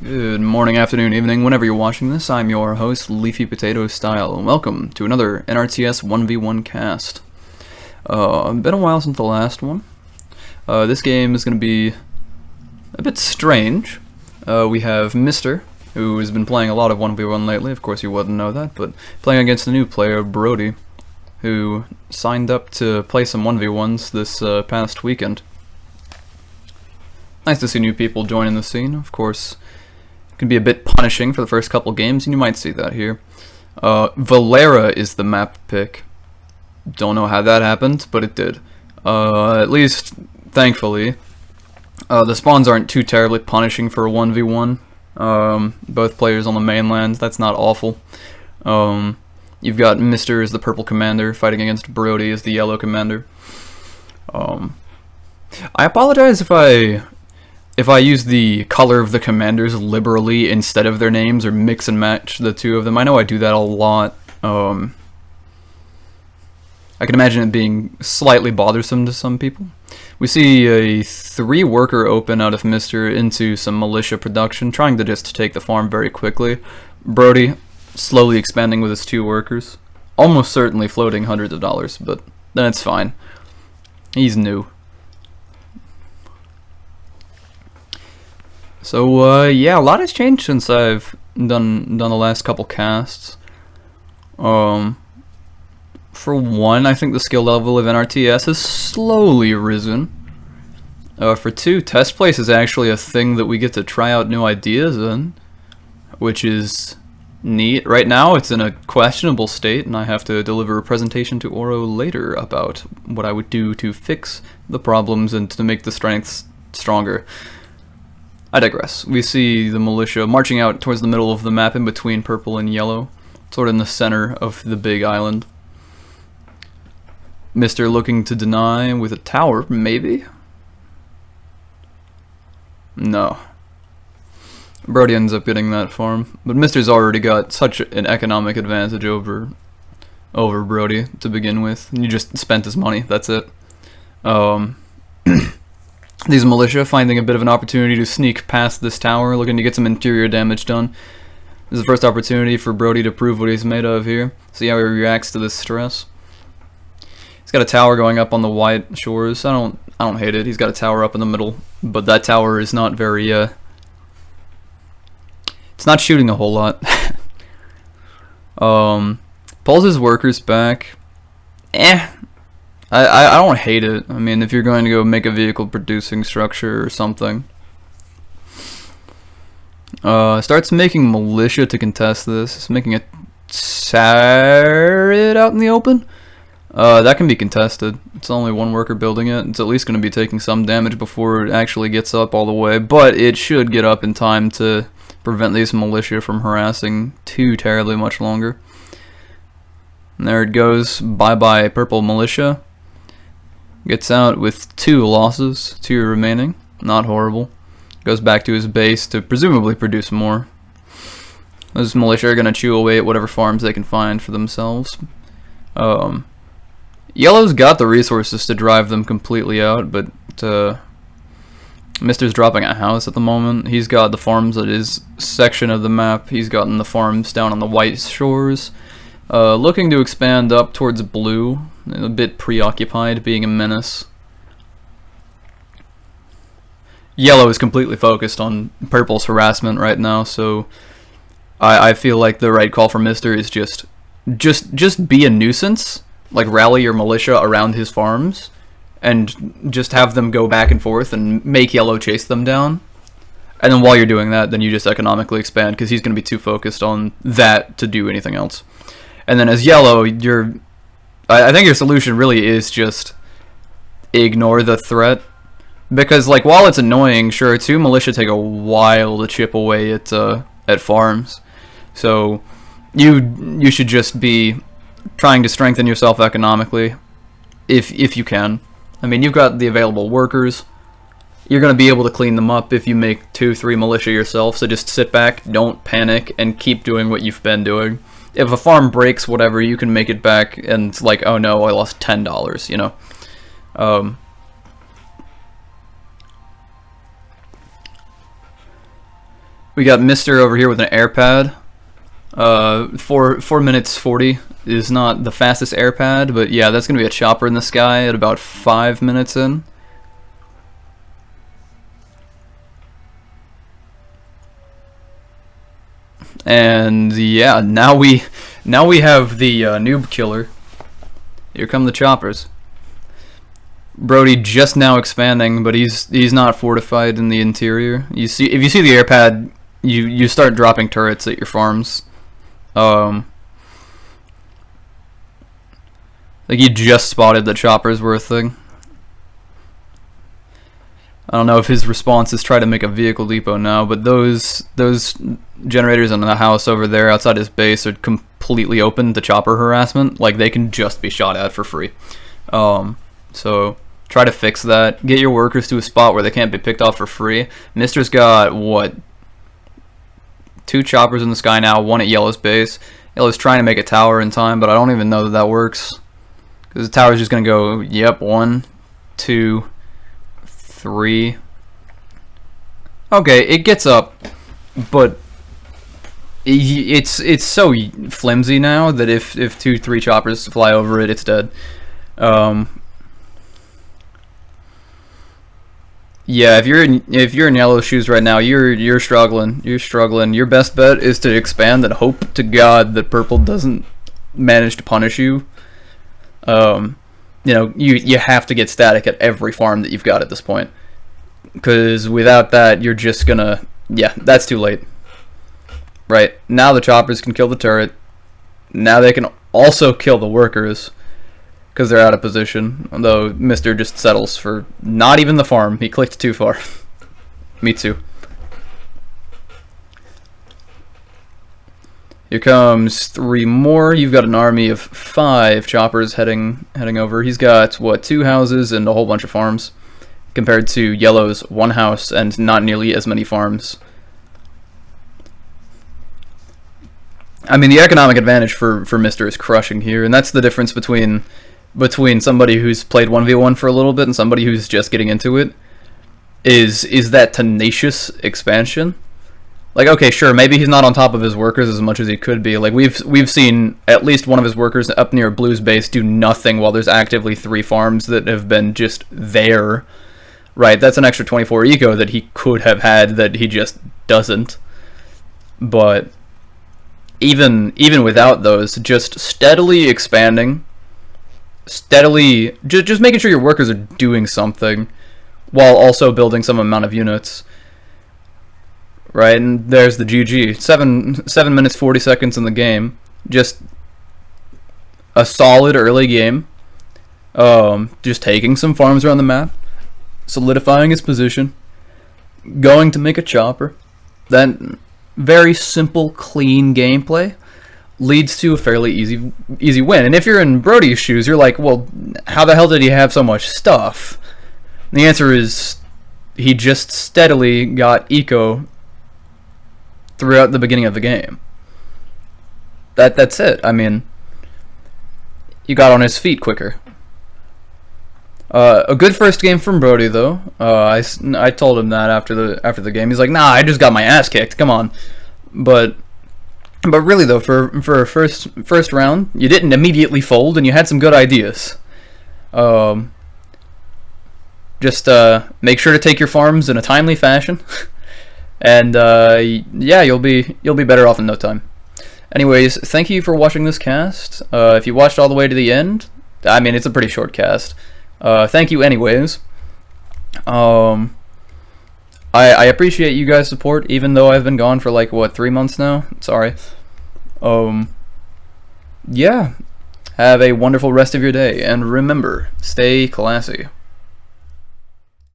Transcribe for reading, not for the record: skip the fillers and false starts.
Good morning, afternoon, evening, whenever you're watching this. I'm your host, Leafy Potato Style, and welcome to another NRTS 1v1 cast. Been a while since the last one. This game is going to be a bit strange. We have Mister, who has been playing a lot of 1v1 lately. Of course, you wouldn't know that, but playing against a new player, Brody, who signed up to play some 1v1s this past weekend. Nice to see new people joining the scene. Of course, it can be a bit punishing for the first couple games, and you might see that here. Valera is the map pick. Don't know how that happened, but it did. At least, thankfully, the spawns aren't too terribly punishing for a 1v1. Both players on the mainland, that's not awful. You've got Mister as the purple commander, fighting against Brody as the yellow commander. I apologize if I use the color of the commanders liberally instead of their names, or mix and match the two of them. I know I do that a lot. I can imagine it being slightly bothersome to some people. We see a 3-worker open out of Mister into some militia production, trying to just take the farm very quickly. Brody slowly expanding with his 2 workers. Almost certainly floating hundreds of dollars, but that's fine. He's new. So, yeah, a lot has changed since I've done the last couple casts. For one, I think the skill level of NRTS has slowly risen. For 2, test place is actually a thing that we get to try out new ideas in, which is neat. Right now, it's in a questionable state, and I have to deliver a presentation to Oro later about what I would do to fix the problems and to make the strengths stronger. I digress. We see the militia marching out towards the middle of the map in between purple and yellow, sort of in the center of the big island. Mister looking to deny with a tower, maybe? No. Brody ends up getting that farm, but Mister's already got such an economic advantage over Brody to begin with. You just spent his money, that's it. These militia finding a bit of an opportunity to sneak past this tower, looking to get some interior damage done. This is the first opportunity for Brody to prove what he's made of here. See how he reacts to this stress. He's got a tower going up on the white shores. I don't hate it. He's got a tower up in the middle, but that tower is not very it's not shooting a whole lot. Pulls his workers back. I don't hate it. I mean, if you're going to go make a vehicle producing structure or something. Starts making militia to contest this. It's making a turret out in the open. That can be contested. It's only 1 worker building it. It's at least going to be taking some damage before it actually gets up all the way, but it should get up in time to prevent these militia from harassing too terribly much longer. And there it goes. Bye-bye purple militia. Gets out with 2 losses, 2 remaining. Not horrible. Goes back to his base to presumably produce more. Those militia are going to chew away at whatever farms they can find for themselves. Yellow's got the resources to drive them completely out, but Mister's dropping a house at the moment. He's got the farms at his section of the map. He's gotten the farms down on the white shores. Looking to expand up towards blue. A bit preoccupied, being a menace. Yellow is completely focused on purple's harassment right now, so I feel like the right call for Mister is just be a nuisance. Like, rally your militia around his farms, and just have them go back and forth and make yellow chase them down. And then while you're doing that, then you just economically expand, because he's going to be too focused on that to do anything else. And then as yellow, I think your solution really is just ignore the threat, because like while it's annoying, sure, 2 militia take a while to chip away at farms, so you should just be trying to strengthen yourself economically if you can. I mean, you've got the available workers. You're going to be able to clean them up if you make 2-3 militia yourself, so just sit back, don't panic, and keep doing what you've been doing. If a farm breaks, whatever, you can make it back, and it's like, oh no, I lost $10, you know. We got Mister over here with an air pad. 4 minutes 40 is not the fastest air pad, but yeah, that's gonna be a chopper in the sky at about 5 minutes in. And yeah, now we have the noob killer. Here come the choppers. Brody just now expanding, but he's not fortified in the interior. You see, if you see the air pad, you start dropping turrets at your farms. Like you just spotted that choppers were a thing. I don't know if his response is try to make a vehicle depot now, but those generators in the house over there outside his base are completely open to chopper harassment. Like they can just be shot at for free. So try to fix that. Get your workers to a spot where they can't be picked off for free. Mister's got what? 2 choppers in the sky now, 1 at Yellow's base. Yellow's trying to make a tower in time, but I don't even know that that works. Because the tower's just going to go, yep, 1, 2, 3. Okay, it gets up, but it's so flimsy now that if 2-3 choppers fly over it, it's dead. Yeah, if you're in Yellow's shoes right now, you're struggling. You're struggling. Your best bet is to expand and hope to God that Purple doesn't manage to punish you. You know, you have to get static at every farm that you've got at this point, because without that, you're just gonna, yeah, that's too late. Right now, the choppers can kill the turret. Now they can also kill the workers, because they're out of position, although Mister just settles for not even the farm. He clicked too far. Me too. Here comes 3 more. You've got an army of 5 choppers heading over. He's got, what, 2 houses and a whole bunch of farms, compared to Yellow's 1 house and not nearly as many farms. I mean, the economic advantage for Mister is crushing here, and that's the difference between somebody who's played 1v1 for a little bit and somebody who's just getting into it, is that tenacious expansion. Like, okay, sure, maybe he's not on top of his workers as much as he could be. Like, we've seen at least one of his workers up near Blue's base do nothing while there's actively 3 farms that have been just there. Right, that's an extra 24 eco that he could have had that he just doesn't. But even without those, just steadily expanding, steadily just making sure your workers are doing something while also building some amount of units. Right, and there's the GG. 7 minutes 40 seconds in the game. Just a solid early game. Just taking some farms around the map, solidifying his position, going to make a chopper. Then very simple, clean gameplay leads to a fairly easy win. And if you're in Brody's shoes, you're like, well, how the hell did he have so much stuff? And the answer is he just steadily got eco throughout the beginning of the game. That's it. I mean, you got on his feet quicker. A good first game from Brody though. I told him that after the game. He's like, nah, I just got my ass kicked. Come on. But really though, for a first round, you didn't immediately fold and you had some good ideas. Just make sure to take your farms in a timely fashion. And yeah, you'll be better off in no time. Anyways, thank you for watching this cast. If you watched all the way to the end, I mean, it's a pretty short cast. Thank you anyways. I appreciate you guys' support, even though I've been gone for like, what, 3 months now? Sorry. Yeah. Have a wonderful rest of your day, and remember, stay classy.